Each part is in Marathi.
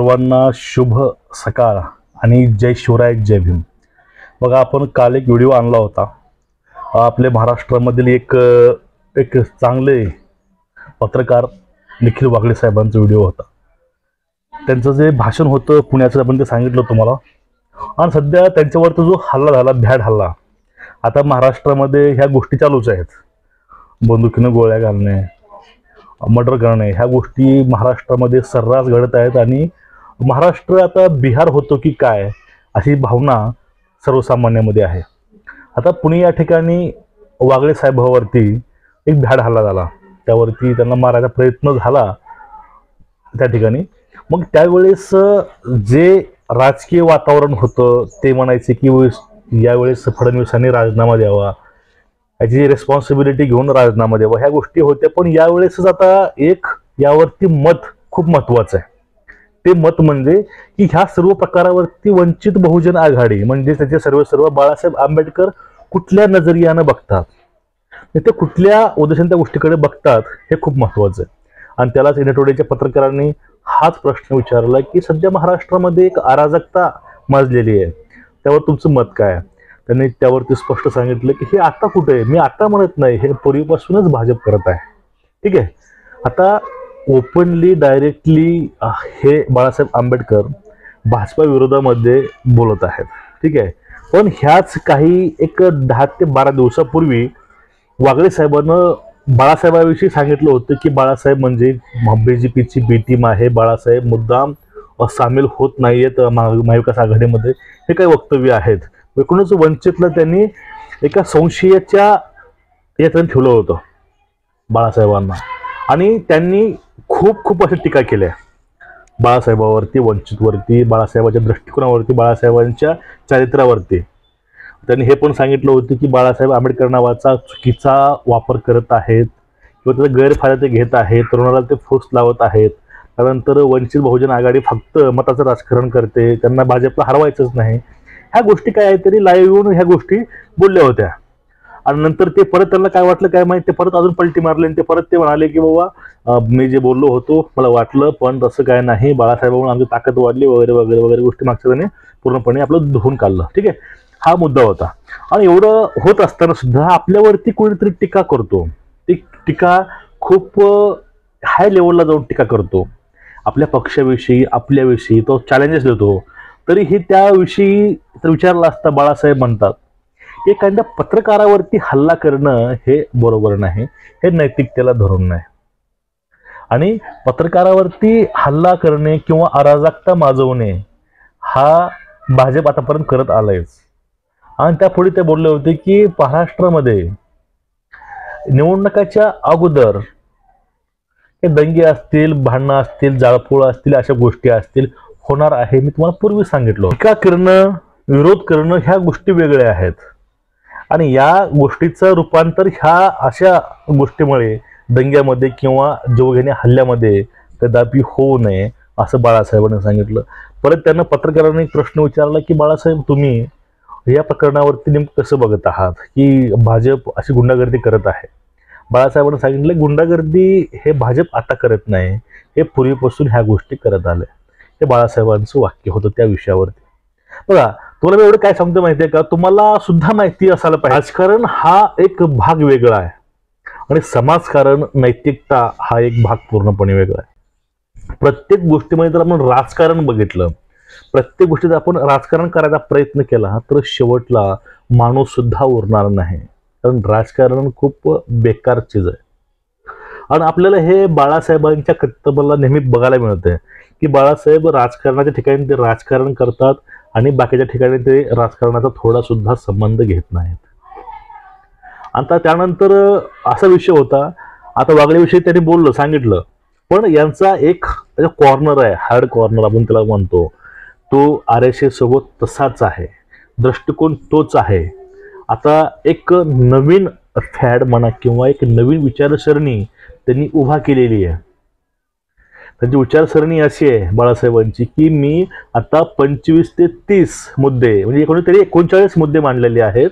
सर्वांना शुभ सकाळ आणि जय शिवराय जय भीम. बघा, आपण काल एक व्हिडिओ आणला होता. आपल्या महाराष्ट्रामधील एक एक चांगले पत्रकार निखिल वागळे साहेबांचा व्हिडिओ होता. त्यांचं जे भाषण होतं पुण्याचं, आपण ते सांगितलं तुम्हाला. आणि सध्या त्यांच्यावरती जो हल्ला झाला, भ्याड हल्ला, आता महाराष्ट्रामध्ये ह्या गोष्टी चालूच आहेत. बंदुकीनं गोळ्या घालणे, मर्डर करणे, ह्या गोष्टी महाराष्ट्रामध्ये सर्रास घडत आहेत. आणि महाराष्ट्र आता बिहार होतो की काय अशी भावना सर्वसामान्यामध्ये आहे. आता पुणे या ठिकाणी वागळे साहेबांवरती एक भ्याड हल्ला झाला. त्यावरती त्यांना मारायचा प्रयत्न झाला त्या ठिकाणी. मग त्यावेळेस जे राजकीय वातावरण होतं ते म्हणायचे की यावेळेस फडणवीसांनी राजीनामा द्यावा, याची रिस्पॉन्सिबिलिटी घेऊन राजीनामा द्यावा, ह्या गोष्टी होत्या. पण यावेळेसच आता एक यावरती मत खूप महत्वाचं आहे. ते मत म्हणजे की ह्या सर्व प्रकारावरती वंचित बहुजन आघाडी म्हणजे त्याचे सर्व बाळासाहेब आंबेडकर कुठल्या नजरियानं बघतात, ते कुठल्या उद्देशाने त्या गोष्टीकडे बघतात, हे खूप महत्वाचं आहे. आणि त्यालाच इंडिया पत्रकारांनी हाच प्रश्न विचारला की सध्या महाराष्ट्रामध्ये एक अराजकता माजलेली आहे, त्यावर तुमचं मत काय. त्यांनी त्यावरती स्पष्ट सांगितलं की हे आता कुठे आहे, मी आता म्हणत नाही, हे पूर्वीपासूनच भाजप करत आहे. ठीक आहे. आता ओपनली डायरेक्टली हे बाळासाहेब आंबेडकर भाजपा विरोधामध्ये बोलत आहेत. ठीक आहे. पण ह्याच काही एक 10 ते 12 दिवसापूर्वी वागळे साहेबांनं बाळासाहेबांविषयी सांगितलं होतं की बाळासाहेब म्हणजे बीजेपीची बी टीम आहे, बाळासाहेब मुद्दाम सामील होत नाहीयेत महाविकास आघाडीमध्ये, हे काही वक्तव्य आहेत. एकूणच वंचितला त्यांनी एका संशयाच्या यातून ठेवलं होतं बाळासाहेबांना. आणि त्यांनी खूप अशा टीका केल्या बाळासाहेबावरती, वंचितवरती, बाळासाहेबांच्या दृष्टिकोनावरती, बाळासाहेबांच्या चारित्र्यावरती. त्यांनी हे पण सांगितलं होतं की बाळासाहेब आंबेडकर नावाचा चुकीचा वापर करत आहेत किंवा त्याचा गैरफायदा ते घेत आहेत, तरुणाला ते फूस लावत आहेत. त्यानंतर वंचित बहुजन आघाडी फक्त मताचं राजकारण करते, त्यांना भाजपला हरवायचंच नाही. ह्या गोष्टी काय तरी लाईव्ह येऊन ह्या गोष्टी बोलल्या होत्या. आणि नंतर ते परत त्यांना काय वाटलं काय माहिती, ते परत अजून पलटी मारले आणि ते परत ते म्हणाले की बाबा मी जे बोललो होतो मला वाटलं, पण तसं काय नाही, बाळासाहेबांमुळे आमची ताकद वाढली वगैरे वगैरे वगैरे गोष्टी मागच्या त्याने पूर्णपणे आपलं धुवून काढलं. ठीक आहे. हा मुद्दा होता. आणि एवढं होत असताना सुद्धा आपल्यावरती कोणीतरी टीका करतो. ती टीका खूप हाय लेवलला जाऊन टीका करतो, आपल्या पक्षाविषयी, आपल्याविषयी तो चॅलेंजेस देतो. तरीही त्याविषयी तर विचारला असता बाळासाहेब म्हणतात एखाद्या पत्रकारावरती हल्ला करणं हे बरोबर नाही, हे नैतिकतेला धरून नाही. आणि पत्रकारावरती हल्ला करणे किंवा अराजकता माजवणे हा भाजप आतापर्यंत करत आलायच. आणि त्यापुढे ते बोलले होते की महाराष्ट्रामध्ये निवडणुकाच्या अगोदर हे दंगे असतील, भांडणं असतील, जाळपोळ असतील, अशा गोष्टी असतील, होणार आहे. मी तुम्हाला पूर्वी सांगितलं, टीका करणं, विरोध करणं ह्या गोष्टी वेगळ्या आहेत. आणि या गोष्टीचं रूपांतर ह्या अशा गोष्टीमुळे दंग्यामध्ये किंवा जीवघेण्या हल्ल्यामध्ये कदापि होऊ नये, असं बाळासाहेबांनी सांगितलं. परत त्यांना पत्रकारांनी प्रश्न विचारला की बाळासाहेब तुम्ही या प्रकरणावरती नेमकं कसं बघत आहात की भाजप अशी गुंडागर्दी करत आहे. बाळासाहेबांनी सांगितलं गुंडागर्दी हे भाजप आता करत नाही, हे पूर्वीपासून ह्या गोष्टी करत आले. हे बाळासाहेबांचं वाक्य होतं त्या विषयावरती. बघा, तुम्हाला मी एवढं काय सांगतो माहितीये का, तुम्हाला सुद्धा माहिती असायला पाहिजे राजकारण हा एक भाग वेगळा आहे आणि समाजकारण, नैतिकता हा एक भाग पूर्णपणे वेगळा आहे. प्रत्येक गोष्टीमध्ये जर आपण राजकारण बघितलं, प्रत्येक गोष्टीत आपण राजकारण करायचा प्रयत्न केला तर शेवटला माणूस सुद्धा उरणार नाही. कारण राजकारण खूप बेकार चीज आहे. आणि आपल्याला हे बाळासाहेबांच्या कर्तव्याला नेहमी बघायला मिळतंय की बाळासाहेब राजकारणाच्या ठिकाणी ते राजकारण करतात आणि बाकीच्या ठिकाणी ते राजकारणाचा थोडा सुद्धा संबंध घेत नाहीत. आता त्यानंतर असा विषय होता, आता वागळेविषयी त्यांनी बोललं, सांगितलं, पण यांचा एक कॉर्नर आहे, हार्ड कॉर्नर आपण त्याला म्हणतो, तो RSS सोबत तसाच आहे, दृष्टिकोन तोच आहे. आता एक नवीन फॅड म्हणा किंवा एक नवीन विचारसरणी त्यांनी उभा केलेली आहे. त्यांची विचारसरणी अशी आहे बाळासाहेबांची की मी आता 25 ते 30 मुद्दे म्हणजे कोणीतरी 39 मुद्दे मांडलेले आहेत,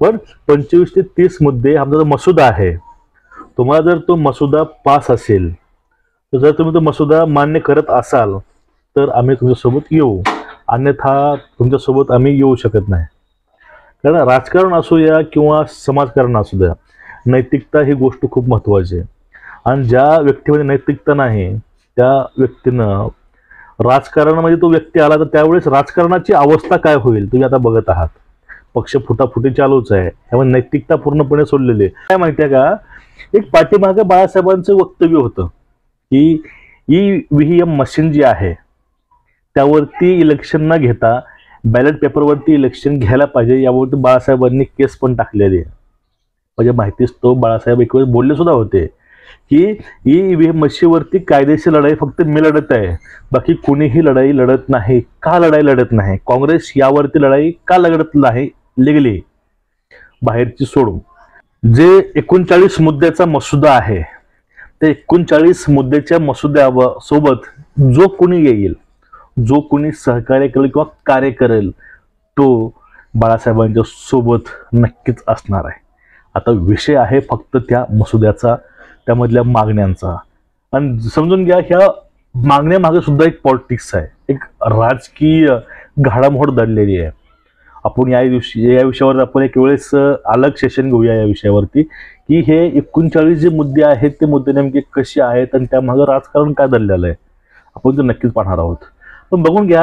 पण 25 ते 30 मुद्दे आमचा जो मसुदा आहे, तुम्हाला जर तो मसुदा पास असेल, तर जर तुम्ही तो मसुदा मान्य करत असाल तर आम्ही तुमच्यासोबत येऊ, अन्यथा तुमच्यासोबत आम्ही येऊ शकत नाही. कारण राजकारण असू या किंवा समाजकारण असू द्या, नैतिकता ही गोष्ट खूप महत्त्वाची आहे. आणि ज्या व्यक्तीमध्ये नैतिकता नाही त्या व्यक्तीनं राजकारणामध्ये तो व्यक्ती आला तर त्यावेळेस राजकारणाची अवस्था काय होईल तुम्ही आता बघत आहात. पक्ष फुटाफुटी चालूच आहे, त्यामुळे नैतिकता पूर्णपणे सोडलेली आहे. काय माहिती आहे का, एक पाठीमागे बाळासाहेबांचं वक्तव्य होतं की EVM मशीन जी आहे त्यावरती इलेक्शन न घेता बॅलेट पेपरवरती इलेक्शन घ्यायला पाहिजे, यावरती बाळासाहेबांनी केस पण टाकलेली आहे. म्हणजे माहितीच तो बाळासाहेब एक वेळेस बोलले सुद्धा होते की EVM मशीनवरती कायदेशीर लढाई फक्त मी लढत आहे, बाकी कुणीही लढाई लढत नाही. का लढाई लढत नाही, काँग्रेस यावरती लढाई का लढत नाही लिगली बाहेरची सोडून. जे 39 मुद्द्याचा मसुदा आहे ते 39 मुद्द्याच्या मसुद्यासोबत जो कोणी येईल, जो कोणी सहकार्य करेल किंवा कार्य करेल तो बाळासाहेबांच्या सोबत नक्कीच असणार आहे. आता विषय आहे फक्त त्या मसुद्याचा, त्यामधल्या मागण्यांचा. आणि समजून घ्या ह्या मागण्यामागे सुद्धा एक पॉलिटिक्स आहे, एक राजकीय घडामोड दडलेली आहे. आपण या विषयावर आपण एक वेळेस अलग सेशन घेऊया या विषयावरती की हे 39 जे मुद्दे आहेत ते मुद्दे नेमके कसे आहेत आणि त्यामागे राजकारण काय दडलेलं आहे, आपण ते नक्कीच पाहणार आहोत. पण बघून घ्या,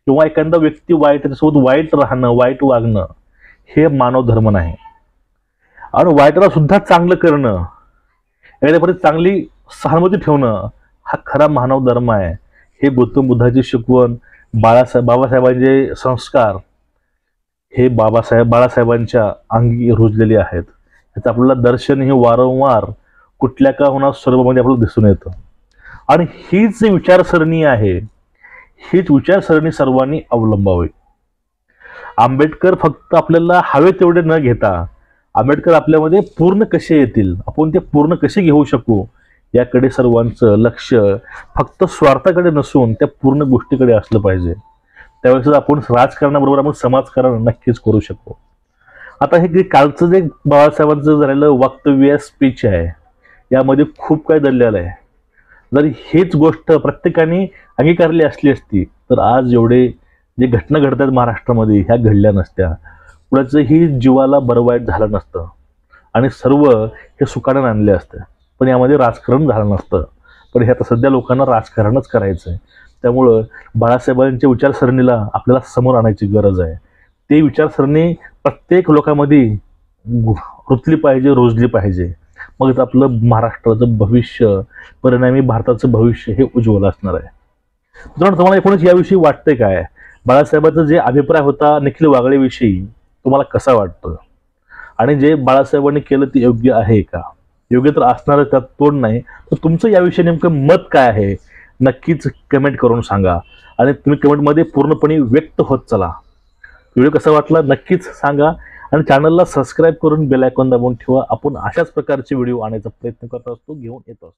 किंवा एखादा व्यक्ती वाईट त्याच्यासोबत वाईट राहणं, वाईट वागणं हे मानव धर्म नाही. आणि वाईटला सुद्धा चांगलं करणं, एखाद्यापर्यंत चांगली सहानुभूती ठेवणं हा खरा मानव धर्म आहे. हे गौतम बुद्धाची शिकवण, बाबासाहेबांचे संस्कार हे बाळासाहेबांच्या अंगी रुजलेले आहेत. त्याचं आपल्याला दर्शन हे वारंवार कुठल्या का होणार सर्वमध्ये आपल्याला दिसून येतं. आणि हीच विचारसरणी आहे, हीच विचारसरणी सर्वांनी अवलंबावी. आंबेडकर फक्त आपल्याला हवे तेवढे न घेता आंबेडकर आपल्यामध्ये पूर्ण कसे येतील, आपण ते पूर्ण कसे घेऊ शकू याकडे सर्वांचं लक्ष फक्त स्वार्थाकडे नसून त्या पूर्ण गोष्टीकडे असलं पाहिजे. त्यावेळेस आपण राजकारणाबरोबर आपण समाजकारण नक्कीच करू शकू. आता हे कालचं जे बाळासाहेबांचं झालेलं वक्तव्य स्पीच आहे यामध्ये खूप काही दडलेलं आहे. जर हीच गोष्ट प्रत्येकाने अंगीकारली असली असती तर आज एवढे जे घटना घडतात महाराष्ट्रामध्ये ह्या घडल्या नसत्या, कुणाचंही जीवाला बरं वाईट झालं नसतं आणि सर्व हे सुखानं आणले असते. पण यामध्ये राजकारण झालं नसतं. पण हे आता सध्या लोकांना राजकारणच करायचं आहे. त्यामुळं बाळासाहेबांच्या विचारसरणीला आपल्याला समोर आणायची गरज आहे. ते विचारसरणी प्रत्येक लोकांमध्ये रुतली पाहिजे, रुजली पाहिजे. मग आपलं महाराष्ट्राचं भविष्य, परिणामी भारताचं भविष्य हे उज्ज्वल असणार आहे. मित्रांनो, तुम्हाला एकूणच याविषयी वाटतंय काय, बाळासाहेबांचा जे अभिप्राय होता निखिल वागळेविषयी तुम्हाला कसा वाटतं, आणि जे बाळासाहेबांनी केलं ते योग्य आहे का? योग्य तर असणार, त्यात तोड नाही. तर तुमचं याविषयी नेमकं मत काय आहे नक्कीच कमेंट करून सांगा. आणि तुम्ही कमेंटमध्ये पूर्णपणे व्यक्त होत चला. व्हिडिओ कसा वाटला नक्कीच सांगा आणि चॅनलला सबस्क्राईब करून बेल आयकॉन दाबून ठेवा. आपण अशाच प्रकारचे व्हिडिओ आणण्याचा प्रयत्न करत असतो, घेऊन येत असतो.